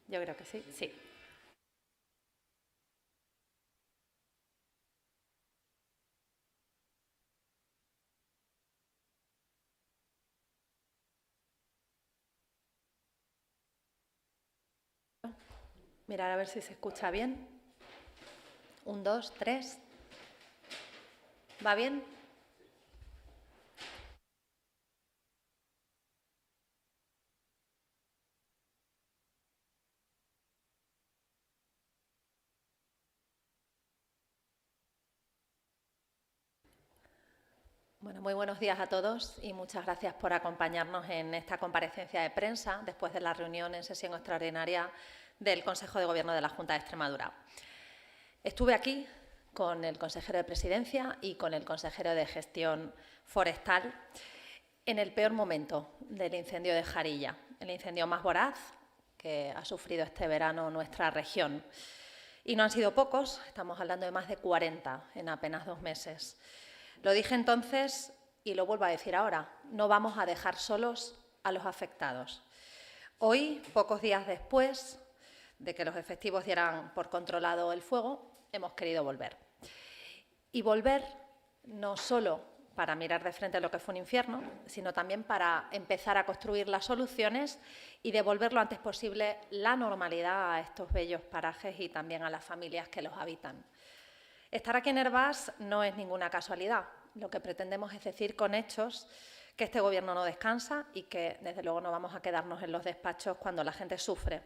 Yo creo que sí, sí. Mirar a ver si se escucha bien. 1, 2, 3. ¿Va bien? Bueno, muy buenos días a todos y muchas gracias por acompañarnos en esta comparecencia de prensa después de la reunión en sesión extraordinaria del Consejo de Gobierno de la Junta de Extremadura. Estuve aquí con el consejero de Presidencia y con el consejero de Gestión Forestal en el peor momento del incendio de Jarilla, el incendio más voraz que ha sufrido este verano nuestra región. Y no han sido pocos, estamos hablando de más de 40 en apenas 2 meses. Lo dije entonces y lo vuelvo a decir ahora, no vamos a dejar solos a los afectados. Hoy, pocos días después de que los efectivos dieran por controlado el fuego, hemos querido volver. Y volver no solo para mirar de frente lo que fue un infierno, sino también para empezar a construir las soluciones y devolver lo antes posible la normalidad a estos bellos parajes y también a las familias que los habitan. Estar aquí en Hervás no es ninguna casualidad. Lo que pretendemos es decir con hechos que este Gobierno no descansa y que, desde luego, no vamos a quedarnos en los despachos cuando la gente sufre.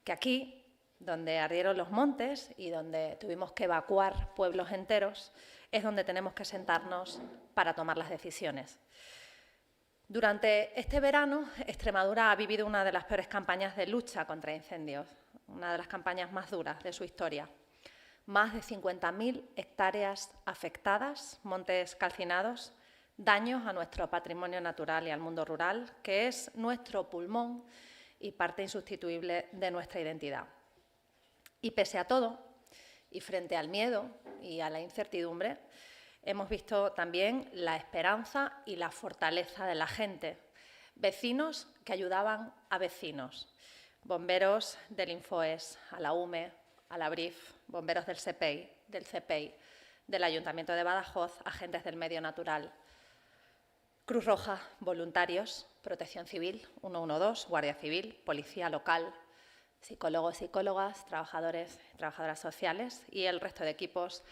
Que aquí, donde ardieron los montes y donde tuvimos que evacuar pueblos enteros, es donde tenemos que sentarnos para tomar las decisiones. Durante este verano, Extremadura ha vivido una de las peores campañas de lucha contra incendios, una de las campañas más duras de su historia. Más de 50.000 hectáreas afectadas, montes calcinados, daños a nuestro patrimonio natural y al mundo rural, que es nuestro pulmón y parte insustituible de nuestra identidad. Y pese a todo, y frente al miedo y a la incertidumbre, hemos visto también la esperanza y la fortaleza de la gente. Vecinos que ayudaban a vecinos. Bomberos del Infoes, a la UME, a la BRIF, bomberos del SEPEI, del CEPEI, del Ayuntamiento de Badajoz, agentes del medio natural, Cruz Roja, voluntarios, Protección Civil, 112, Guardia Civil, Policía Local, psicólogos, psicólogas, trabajadores y trabajadoras sociales y el resto de equipos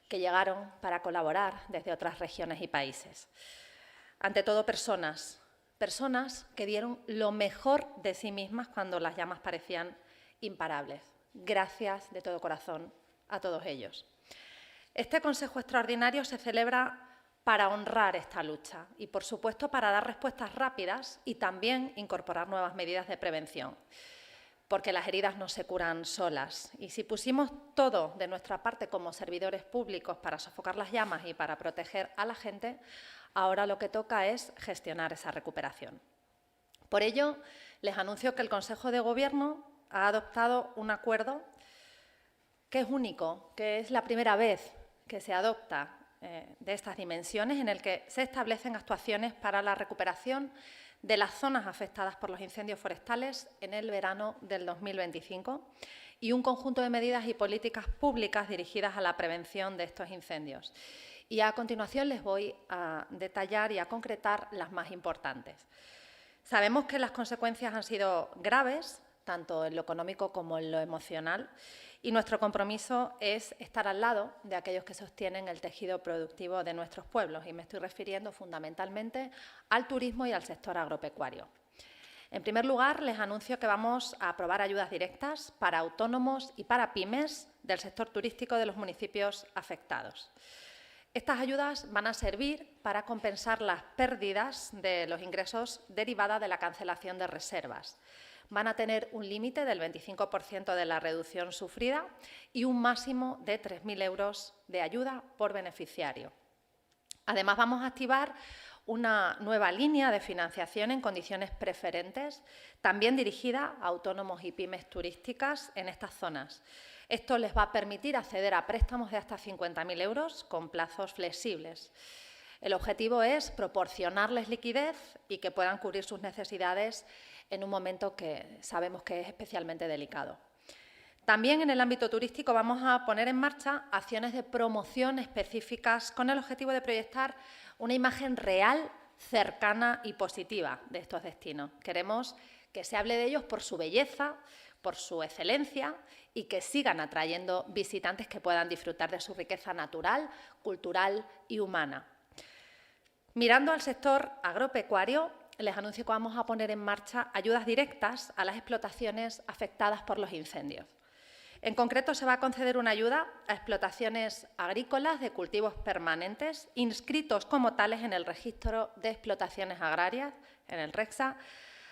que llegaron para colaborar desde otras regiones y países. Ante todo, personas que dieron lo mejor de sí mismas cuando las llamas parecían imparables. Gracias de todo corazón a todos ellos. Este Consejo Extraordinario se celebra para honrar esta lucha y, por supuesto, para dar respuestas rápidas y también incorporar nuevas medidas de prevención, porque las heridas no se curan solas. Y si pusimos todo de nuestra parte como servidores públicos para sofocar las llamas y para proteger a la gente, ahora lo que toca es gestionar esa recuperación. Por ello, les anuncio que el Consejo de Gobierno ha adoptado un acuerdo que es único, que es la primera vez que se adopta de estas dimensiones, en el que se establecen actuaciones para la recuperación de las zonas afectadas por los incendios forestales en el verano del 2025 y un conjunto de medidas y políticas públicas dirigidas a la prevención de estos incendios. Y a continuación les voy a detallar y a concretar las más importantes. Sabemos que las consecuencias han sido graves, tanto en lo económico como en lo emocional, y nuestro compromiso es estar al lado de aquellos que sostienen el tejido productivo de nuestros pueblos, y me estoy refiriendo fundamentalmente al turismo y al sector agropecuario. En primer lugar, les anuncio que vamos a aprobar ayudas directas para autónomos y para pymes del sector turístico de los municipios afectados. Estas ayudas van a servir para compensar las pérdidas de los ingresos derivadas de la cancelación de reservas. Van a tener un límite del 25% de la reducción sufrida y un máximo de 3.000 euros de ayuda por beneficiario. Además, vamos a activar una nueva línea de financiación en condiciones preferentes, también dirigida a autónomos y pymes turísticas en estas zonas. Esto les va a permitir acceder a préstamos de hasta 50.000 euros con plazos flexibles. El objetivo es proporcionarles liquidez y que puedan cubrir sus necesidades en un momento que sabemos que es especialmente delicado. También en el ámbito turístico vamos a poner en marcha acciones de promoción específicas con el objetivo de proyectar una imagen real, cercana y positiva de estos destinos. Queremos que se hable de ellos por su belleza, por su excelencia y que sigan atrayendo visitantes que puedan disfrutar de su riqueza natural, cultural y humana. Mirando al sector agropecuario, les anuncio que vamos a poner en marcha ayudas directas a las explotaciones afectadas por los incendios. En concreto, se va a conceder una ayuda a explotaciones agrícolas de cultivos permanentes inscritos como tales en el Registro de Explotaciones Agrarias, en el REXA,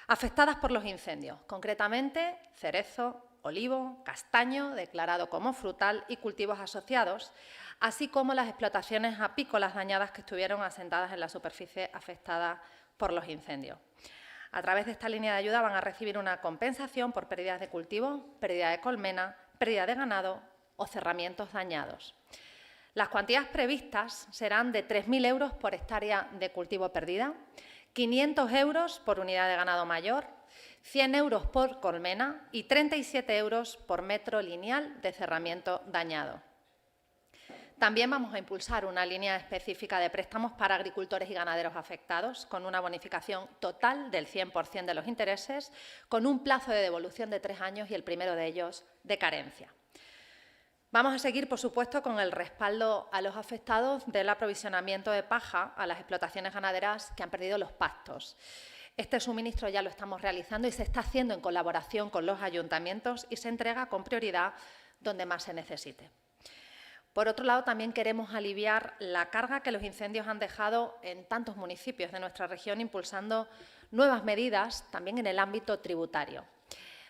afectadas por los incendios, concretamente cerezo, olivo, castaño, declarado como frutal y cultivos asociados, así como las explotaciones apícolas dañadas que estuvieron asentadas en la superficie afectada por los incendios. A través de esta línea de ayuda van a recibir una compensación por pérdidas de cultivo, pérdida de colmena, pérdida de ganado o cerramientos dañados. Las cuantías previstas serán de 3.000 euros por hectárea de cultivo perdida, 500 euros por unidad de ganado mayor, 100 euros por colmena y 37 euros por metro lineal de cerramiento dañado. También vamos a impulsar una línea específica de préstamos para agricultores y ganaderos afectados, con una bonificación total del 100% de los intereses, con un plazo de devolución de 3 años y el primero de ellos de carencia. Vamos a seguir, por supuesto, con el respaldo a los afectados del aprovisionamiento de paja a las explotaciones ganaderas que han perdido los pastos. Este suministro ya lo estamos realizando y se está haciendo en colaboración con los ayuntamientos y se entrega con prioridad donde más se necesite. Por otro lado, también queremos aliviar la carga que los incendios han dejado en tantos municipios de nuestra región, impulsando nuevas medidas también en el ámbito tributario.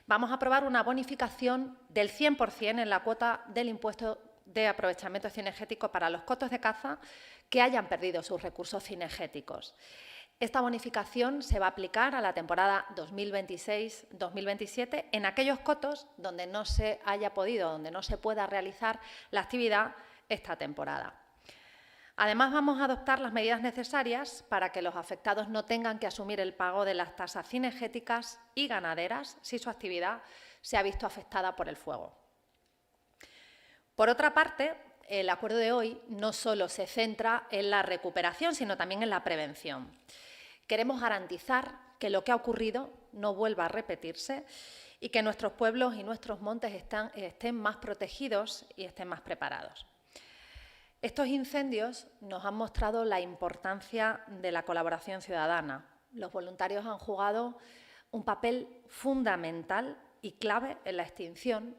Vamos a aprobar una bonificación del 100% en la cuota del impuesto de aprovechamiento cinegético para los cotos de caza que hayan perdido sus recursos cinegéticos. Esta bonificación se va a aplicar a la temporada 2026-2027 en aquellos cotos donde no se haya podido, donde no se pueda realizar la actividad esta temporada. Además, vamos a adoptar las medidas necesarias para que los afectados no tengan que asumir el pago de las tasas cinegéticas y ganaderas si su actividad se ha visto afectada por el fuego. Por otra parte, el acuerdo de hoy no solo se centra en la recuperación, sino también en la prevención. Queremos garantizar que lo que ha ocurrido no vuelva a repetirse y que nuestros pueblos y nuestros montes estén más protegidos y estén más preparados. Estos incendios nos han mostrado la importancia de la colaboración ciudadana. Los voluntarios han jugado un papel fundamental y clave en la extinción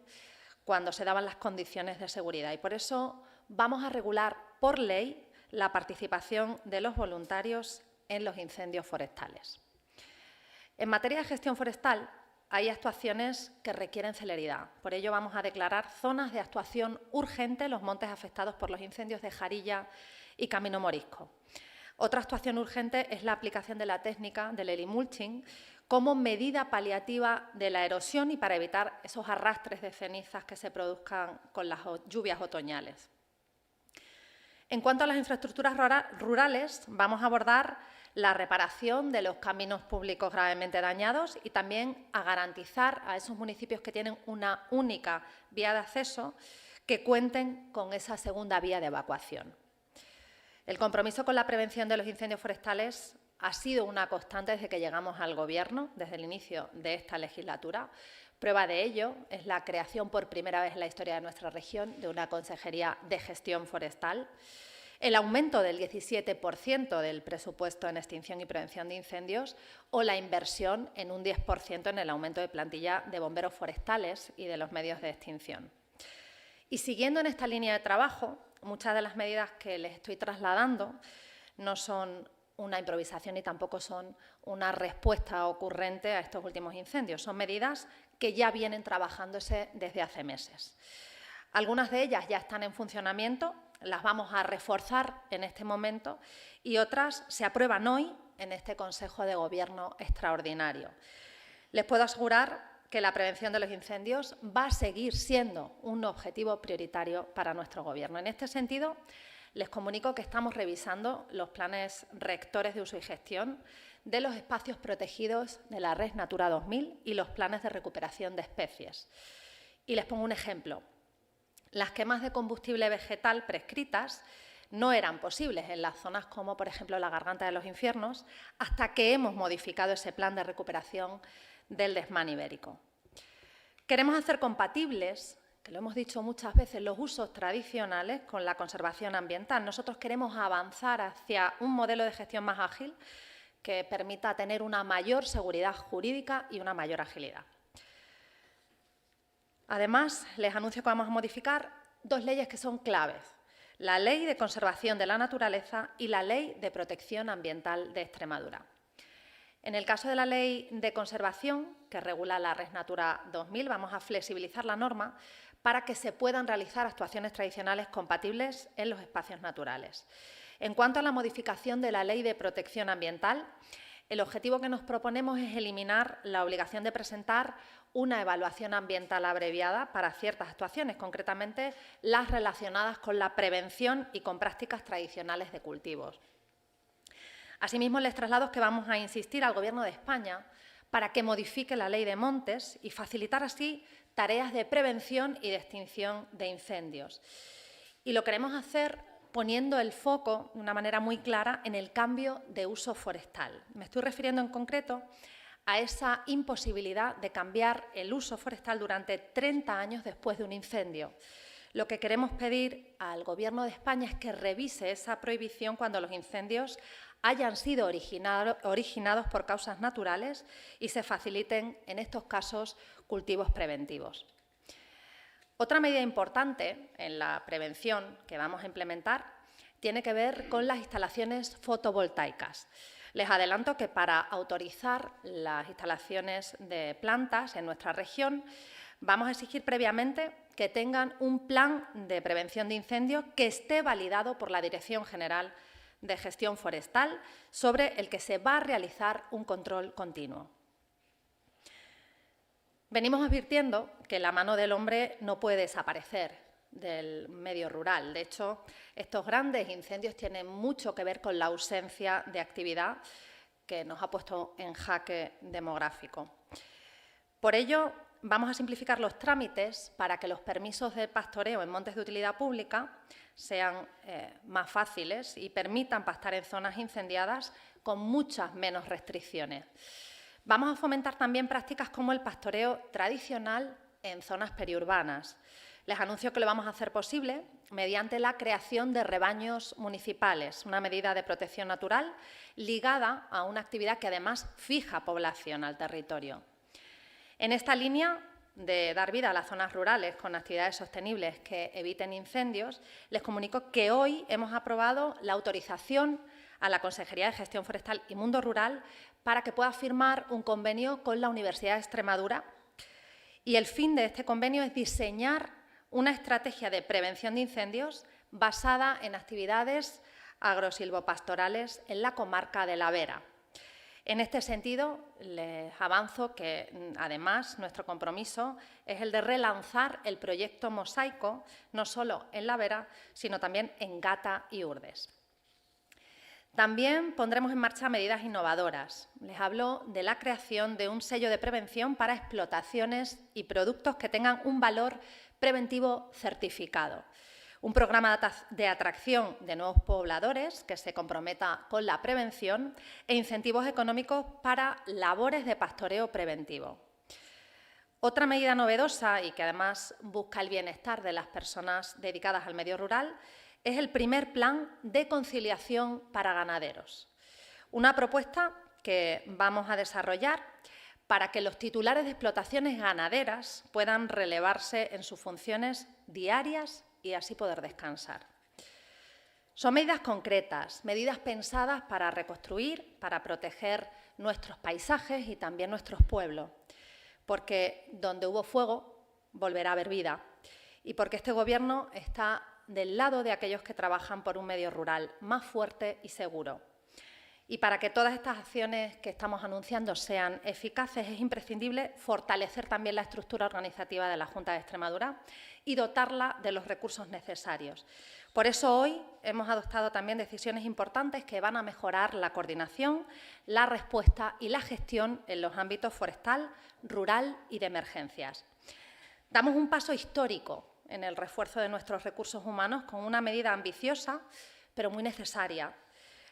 cuando se daban las condiciones de seguridad y por eso vamos a regular por ley la participación de los voluntarios en los incendios forestales. En materia de gestión forestal hay actuaciones que requieren celeridad. Por ello vamos a declarar zonas de actuación urgente en los montes afectados por los incendios de Jarilla y Camino Morisco. Otra actuación urgente es la aplicación de la técnica del elimulching como medida paliativa de la erosión y para evitar esos arrastres de cenizas que se produzcan con las lluvias otoñales. En cuanto a las infraestructuras rurales, vamos a abordar la reparación de los caminos públicos gravemente dañados y también a garantizar a esos municipios que tienen una única vía de acceso que cuenten con esa segunda vía de evacuación. El compromiso con la prevención de los incendios forestales ha sido una constante desde que llegamos al Gobierno, desde el inicio de esta legislatura. Prueba de ello es la creación por primera vez en la historia de nuestra región de una Consejería de Gestión Forestal, el aumento del 17% del presupuesto en extinción y prevención de incendios o la inversión en un 10% en el aumento de plantilla de bomberos forestales y de los medios de extinción. Y siguiendo en esta línea de trabajo, muchas de las medidas que les estoy trasladando no son una improvisación y tampoco son una respuesta ocurrente a estos últimos incendios. Son medidas que ya vienen trabajándose desde hace meses. Algunas de ellas ya están en funcionamiento, las vamos a reforzar en este momento y otras se aprueban hoy en este Consejo de Gobierno extraordinario. Les puedo asegurar que la prevención de los incendios va a seguir siendo un objetivo prioritario para nuestro Gobierno. En este sentido, les comunico que estamos revisando los planes rectores de uso y gestión de los espacios protegidos de la Red Natura 2000 y los planes de recuperación de especies. Y les pongo un ejemplo. Las quemas de combustible vegetal prescritas no eran posibles en las zonas como, por ejemplo, la Garganta de los Infiernos, hasta que hemos modificado ese plan de recuperación del desmán ibérico. Queremos hacer compatibles, que lo hemos dicho muchas veces, los usos tradicionales con la conservación ambiental. Nosotros queremos avanzar hacia un modelo de gestión más ágil que permita tener una mayor seguridad jurídica y una mayor agilidad. Además, les anuncio que vamos a modificar dos leyes que son claves: la Ley de Conservación de la Naturaleza y la Ley de Protección Ambiental de Extremadura. En el caso de la Ley de Conservación, que regula la Red Natura 2000, vamos a flexibilizar la norma para que se puedan realizar actuaciones tradicionales compatibles en los espacios naturales. En cuanto a la modificación de la Ley de Protección Ambiental, el objetivo que nos proponemos es eliminar la obligación de presentar una evaluación ambiental abreviada para ciertas actuaciones, concretamente las relacionadas con la prevención y con prácticas tradicionales de cultivos. Asimismo, les traslado que vamos a insistir al Gobierno de España para que modifique la Ley de Montes y facilitar así tareas de prevención y de extinción de incendios. Y lo queremos hacer poniendo el foco de una manera muy clara en el cambio de uso forestal. Me estoy refiriendo en concreto a esa imposibilidad de cambiar el uso forestal durante 30 años después de un incendio. Lo que queremos pedir al Gobierno de España es que revise esa prohibición cuando los incendios hayan sido originados por causas naturales y se faciliten, en estos casos, cultivos preventivos. Otra medida importante en la prevención que vamos a implementar tiene que ver con las instalaciones fotovoltaicas. Les adelanto que para autorizar las instalaciones de plantas en nuestra región vamos a exigir previamente que tengan un plan de prevención de incendios que esté validado por la Dirección General de Gestión Forestal, sobre el que se va a realizar un control continuo. Venimos advirtiendo que la mano del hombre no puede desaparecer del medio rural. De hecho, estos grandes incendios tienen mucho que ver con la ausencia de actividad que nos ha puesto en jaque demográfico. Por ello, vamos a simplificar los trámites para que los permisos de pastoreo en montes de utilidad pública sean más fáciles y permitan pastar en zonas incendiadas con muchas menos restricciones. Vamos a fomentar también prácticas como el pastoreo tradicional en zonas periurbanas. Les anuncio que lo vamos a hacer posible mediante la creación de rebaños municipales, una medida de protección natural ligada a una actividad que además fija población al territorio. En esta línea de dar vida a las zonas rurales con actividades sostenibles que eviten incendios, les comunico que hoy hemos aprobado la autorización a la Consejería de Gestión Forestal y Mundo Rural para que pueda firmar un convenio con la Universidad de Extremadura, y el fin de este convenio es diseñar una estrategia de prevención de incendios basada en actividades agrosilvopastorales en la comarca de la Vera. En este sentido, les avanzo que, además, nuestro compromiso es el de relanzar el proyecto Mosaico, no solo en la Vera, sino también en Gata y Urdes. También pondremos en marcha medidas innovadoras. Les hablo de la creación de un sello de prevención para explotaciones y productos que tengan un valor preventivo certificado. Un programa de atracción de nuevos pobladores que se comprometa con la prevención e incentivos económicos para labores de pastoreo preventivo. Otra medida novedosa y que además busca el bienestar de las personas dedicadas al medio rural es el primer plan de conciliación para ganaderos. Una propuesta que vamos a desarrollar para que los titulares de explotaciones ganaderas puedan relevarse en sus funciones diarias y así poder descansar. Son medidas concretas, medidas pensadas para reconstruir, para proteger nuestros paisajes y también nuestros pueblos, porque donde hubo fuego volverá a haber vida y porque este Gobierno está del lado de aquellos que trabajan por un medio rural más fuerte y seguro. Y para que todas estas acciones que estamos anunciando sean eficaces, es imprescindible fortalecer también la estructura organizativa de la Junta de Extremadura y dotarla de los recursos necesarios. Por eso hoy hemos adoptado también decisiones importantes que van a mejorar la coordinación, la respuesta y la gestión en los ámbitos forestal, rural y de emergencias. Damos un paso histórico en el refuerzo de nuestros recursos humanos con una medida ambiciosa, pero muy necesaria.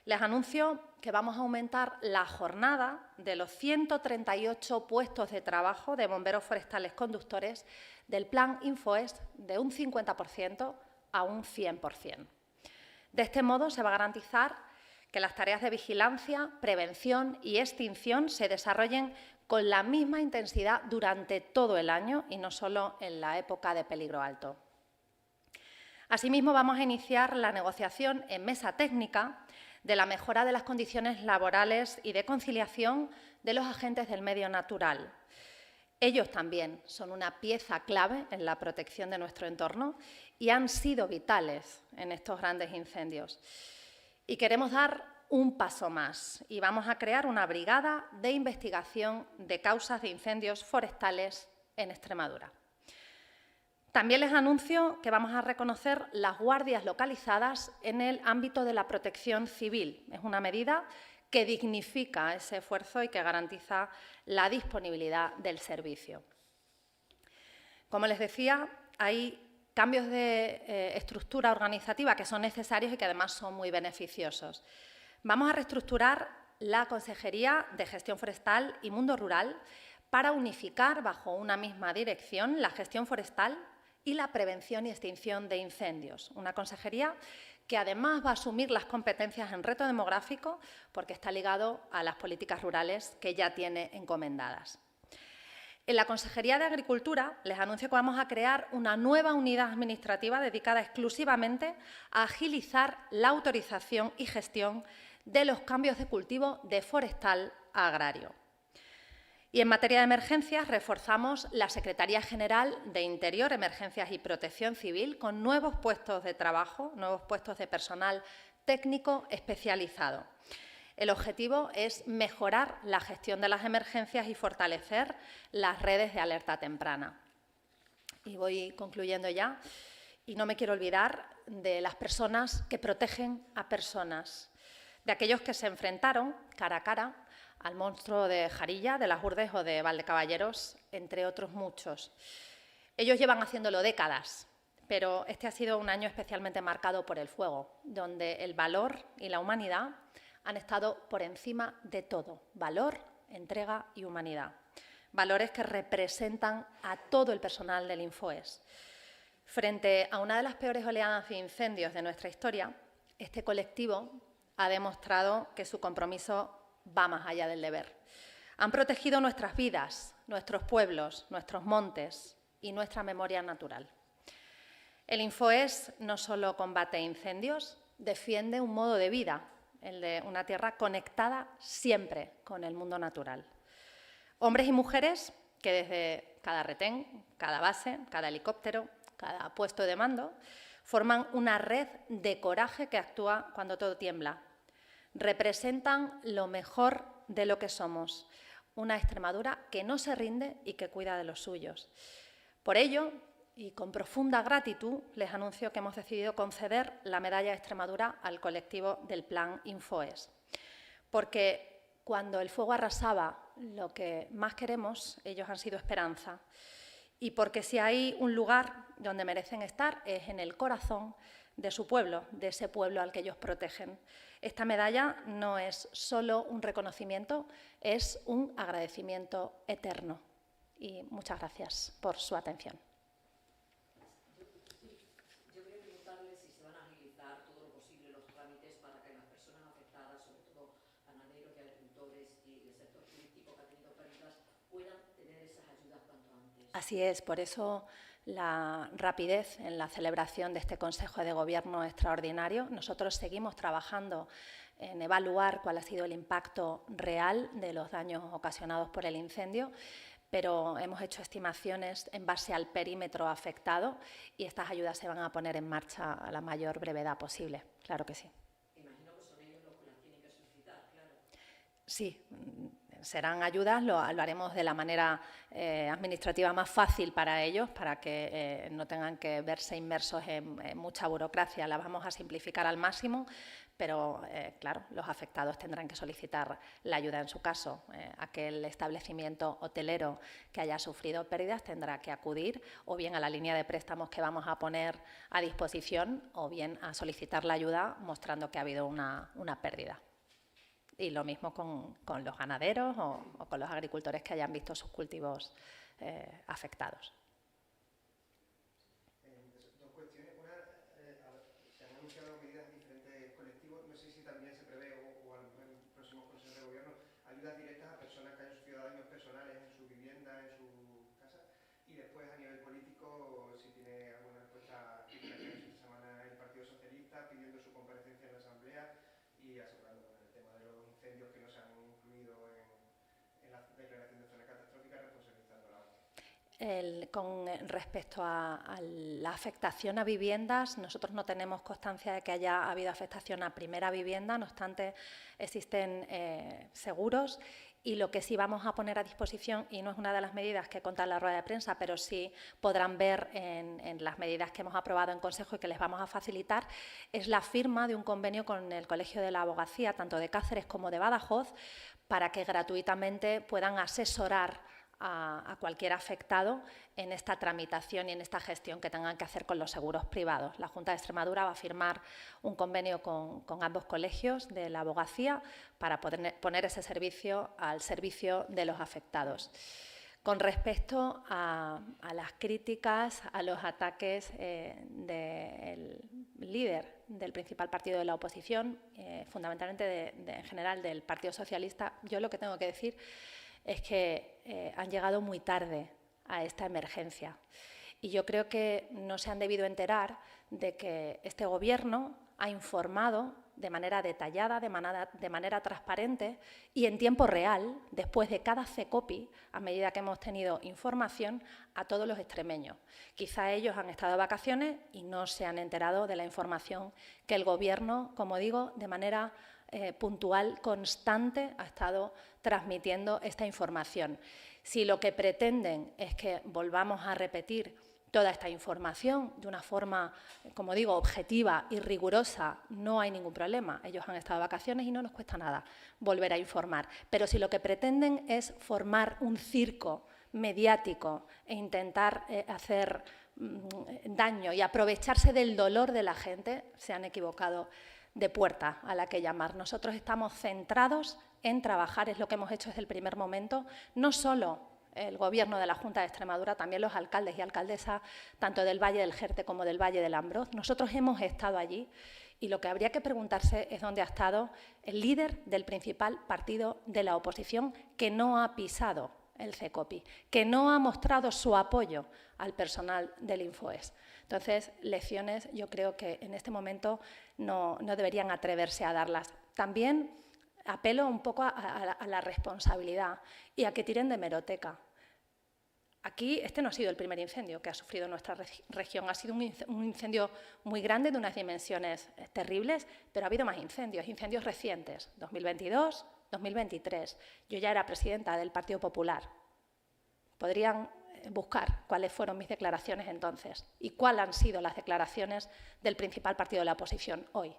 Les anuncio que vamos a aumentar la jornada de los 138 puestos de trabajo de bomberos forestales conductores del Plan Infoes de un 50% a un 100%. De este modo se va a garantizar que las tareas de vigilancia, prevención y extinción se desarrollen con la misma intensidad durante todo el año y no solo en la época de peligro alto. Asimismo, vamos a iniciar la negociación en mesa técnica de la mejora de las condiciones laborales y de conciliación de los agentes del medio natural. Ellos también son una pieza clave en la protección de nuestro entorno y han sido vitales en estos grandes incendios. Y queremos dar un paso más y vamos a crear una brigada de investigación de causas de incendios forestales en Extremadura. También les anuncio que vamos a reconocer las guardias localizadas en el ámbito de la protección civil. Es una medida que dignifica ese esfuerzo y que garantiza la disponibilidad del servicio. Como les decía, hay cambios de estructura organizativa que son necesarios y que además son muy beneficiosos. Vamos a reestructurar la Consejería de Gestión Forestal y Mundo Rural para unificar bajo una misma dirección la gestión forestal y la prevención y extinción de incendios. Una consejería que además va a asumir las competencias en reto demográfico porque está ligado a las políticas rurales que ya tiene encomendadas. En la Consejería de Agricultura les anuncio que vamos a crear una nueva unidad administrativa dedicada exclusivamente a agilizar la autorización y gestión de los cambios de cultivo de forestal a agrario. Y en materia de emergencias reforzamos la Secretaría General de Interior, Emergencias y Protección Civil con nuevos puestos de trabajo, nuevos puestos de personal técnico especializado. El objetivo es mejorar la gestión de las emergencias y fortalecer las redes de alerta temprana. Y voy concluyendo ya. Y no me quiero olvidar de las personas que protegen a personas, de aquellos que se enfrentaron cara a cara al monstruo de Jarilla, de Las Hurdes o de Valdecaballeros, entre otros muchos. Ellos llevan haciéndolo décadas, pero este ha sido un año especialmente marcado por el fuego, donde el valor y la humanidad han estado por encima de todo. Valor, entrega y humanidad. Valores que representan a todo el personal del Infoes. Frente a una de las peores oleadas de incendios de nuestra historia, este colectivo ha demostrado que su compromiso va más allá del deber. Han protegido nuestras vidas, nuestros pueblos, nuestros montes y nuestra memoria natural. El Infoes no solo combate incendios, defiende un modo de vida, el de una tierra conectada siempre con el mundo natural. Hombres y mujeres que desde cada retén, cada base, cada helicóptero, cada puesto de mando, forman una red de coraje que actúa cuando todo tiembla. Representan lo mejor de lo que somos, una Extremadura que no se rinde y que cuida de los suyos. Por ello, y con profunda gratitud, les anuncio que hemos decidido conceder la Medalla de Extremadura al colectivo del Plan Infoes, porque cuando el fuego arrasaba lo que más queremos, ellos han sido esperanza, y porque si hay un lugar donde merecen estar es en el corazón de su pueblo, de ese pueblo al que ellos protegen. Esta medalla no es solo un reconocimiento, es un agradecimiento eterno. Y muchas gracias por su atención. Yo quería preguntarle si se van a agilizar todo lo posible los trámites para que las personas afectadas, sobre todo ganaderos y agricultores y el sector turístico que ha tenido pérdidas, puedan tener esas ayudas cuanto antes. Así es, por eso la rapidez en la celebración de este Consejo de Gobierno extraordinario. Nosotros seguimos trabajando en evaluar cuál ha sido el impacto real de los daños ocasionados por el incendio, pero hemos hecho estimaciones en base al perímetro afectado y estas ayudas se van a poner en marcha a la mayor brevedad posible. Claro que sí. Imagino que son ellos los que las tienen que solicitar, claro. sí, serán ayudas, lo haremos de la manera administrativa más fácil para ellos, para que no tengan que verse inmersos en mucha burocracia. La vamos a simplificar al máximo, pero claro, los afectados tendrán que solicitar la ayuda en su caso. Aquel establecimiento hotelero que haya sufrido pérdidas tendrá que acudir o bien a la línea de préstamos que vamos a poner a disposición o bien a solicitar la ayuda mostrando que ha habido una pérdida. Y lo mismo con los ganaderos o con los agricultores que hayan visto sus cultivos afectados. Dos cuestiones. Una, se han anunciado medidas en diferentes colectivos. No sé si también se prevé, o en el próximo Consejo de Gobierno, ayudas directas a personas que hayan sufrido daños personales en su vivienda, en su casa. Y después, a nivel político, si tiene alguna respuesta que esta semana el Partido Socialista pidiendo su comparecencia en la Asamblea y asegurando el tema de los incendios que no se han incluido en la declaración de zona catastrófica, responsabilizando a la ONU. Con respecto a la afectación a viviendas, nosotros no tenemos constancia de que haya habido afectación a primera vivienda, no obstante existen seguros. Y lo que sí vamos a poner a disposición, y no es una de las medidas que consta en la rueda de prensa, pero sí podrán ver en las medidas que hemos aprobado en Consejo y que les vamos a facilitar, es la firma de un convenio con el Colegio de la Abogacía, tanto de Cáceres como de Badajoz, para que gratuitamente puedan asesorar a cualquier afectado en esta tramitación y en esta gestión que tengan que hacer con los seguros privados. La Junta de Extremadura va a firmar un convenio con ambos colegios de la abogacía para poner ese servicio al servicio de los afectados. Con respecto a las críticas, a los ataques del líder del principal partido de la oposición, fundamentalmente en general del Partido Socialista, yo lo que tengo que decir es que han llegado muy tarde a esta emergencia. Y yo creo que no se han debido enterar de que este Gobierno ha informado de manera detallada, de manera transparente y en tiempo real, después de cada CECOPI, a medida que hemos tenido información, a todos los extremeños. Quizá ellos han estado de vacaciones y no se han enterado de la información que el Gobierno, como digo, de manera puntual, constante, ha estado transmitiendo esta información. Si lo que pretenden es que volvamos a repetir toda esta información de una forma, como digo, objetiva y rigurosa, no hay ningún problema. Ellos han estado de vacaciones y no nos cuesta nada volver a informar. Pero si lo que pretenden es formar un circo mediático e intentar hacer daño y aprovecharse del dolor de la gente, se han equivocado de puerta a la que llamar. Nosotros estamos centrados en trabajar, es lo que hemos hecho desde el primer momento, no solo el Gobierno de la Junta de Extremadura, también los alcaldes y alcaldesas, tanto del Valle del Jerte como del Valle del Ambroz. Nosotros hemos estado allí y lo que habría que preguntarse es dónde ha estado el líder del principal partido de la oposición, que no ha pisado el CECOPI, que no ha mostrado su apoyo al personal del Infoes. Entonces, lecciones yo creo que en este momento no deberían atreverse a darlas. También apelo un poco a la responsabilidad y a que tiren de hemeroteca. Aquí este no ha sido el primer incendio que ha sufrido nuestra región. Ha sido un incendio muy grande, de unas dimensiones terribles, pero ha habido más incendios recientes, 2022, 2023. Yo ya era presidenta del Partido Popular. Podrían buscar cuáles fueron mis declaraciones entonces y cuáles han sido las declaraciones del principal partido de la oposición hoy.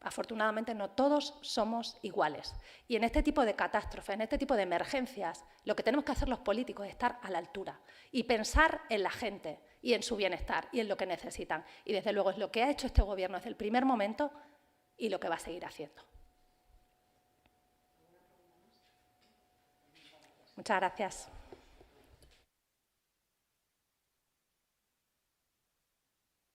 Afortunadamente no todos somos iguales y en este tipo de catástrofes, en este tipo de emergencias, lo que tenemos que hacer los políticos es estar a la altura y pensar en la gente y en su bienestar y en lo que necesitan. Y desde luego es lo que ha hecho este Gobierno desde el primer momento y lo que va a seguir haciendo. Muchas gracias.